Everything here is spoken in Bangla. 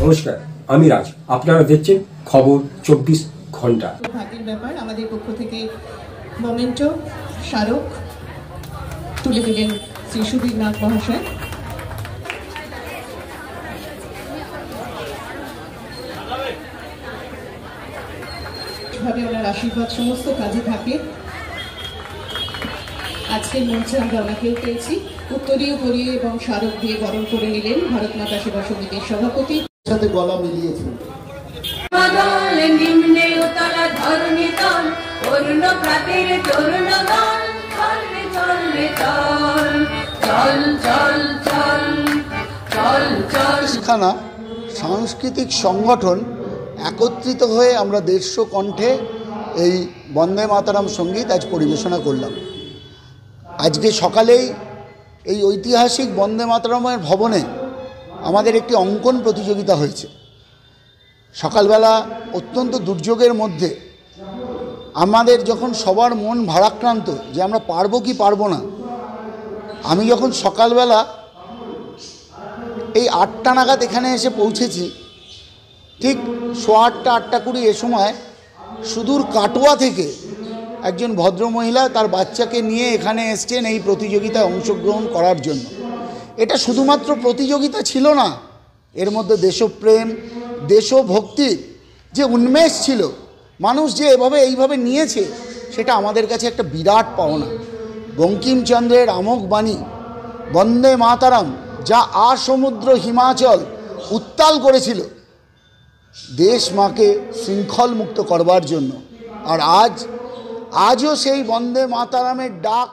নমস্কার, আমি রাজ। আপনারা দেখছেন খবর 24 ঘন্টা। ভাগ্যের ব্যাপার, আমাদের পক্ষ থেকে মোমেন্টো স্মারক তুলে দিলেন শ্রী সুবীর নাথ মহাশয়। এভাবে ওনার আশীর্বাদ সমস্ত কাজে থাকে। আজকের মঞ্চে আমরা ওনাকেও পেয়েছি। উত্তরীয় পরিয়ে এবং স্মারক দিয়ে বরণ করে নিলেন ভারত মাতা সেবা সমিতির সভাপতি। সাথে গলা মিলিয়েছেন। খানা সাংস্কৃতিক সংগঠন একত্রিত হয়ে আমরা 150 কণ্ঠে এই বন্দে মাতরম সঙ্গীত আজ পরিবেশনা করলাম। আজকে সকালেই এই ঐতিহাসিক বন্দে মাতরমের ভবনে আমাদের একটি অঙ্কন প্রতিযোগিতা হয়েছে। সকালবেলা অত্যন্ত দুর্যোগের মধ্যে আমাদের যখন সবার মন ভারাক্রান্ত যে আমরা পারবো কি পারবো না, আমি যখন সকালবেলা এই 8টা নাগাদ এখানে এসে পৌঁছেছি, ঠিক 8:15 8:20 এ সময় সুদূর কাটোয়া থেকে একজন ভদ্রমহিলা তার বাচ্চাকে নিয়ে এখানে এসছেন এই প্রতিযোগিতায় অংশগ্রহণ করার জন্য। এটা শুধুমাত্র প্রতিযোগিতা ছিল না, এর মধ্যে দেশপ্রেম, দেশভক্তির যে উন্মেষ ছিল, মানুষ যে এইভাবে নিয়েছে, সেটা আমাদের কাছে একটা বিরাট পাওনা। বঙ্কিমচন্দ্রের আমোঘ বাণী বন্দে মাতরম যা আসমুদ্র হিমাচল উত্তাল করেছিল দেশ মাকে শৃঙ্খল মুক্ত করবার জন্য, আর আজও সেই বন্দে মাতরমের ডাক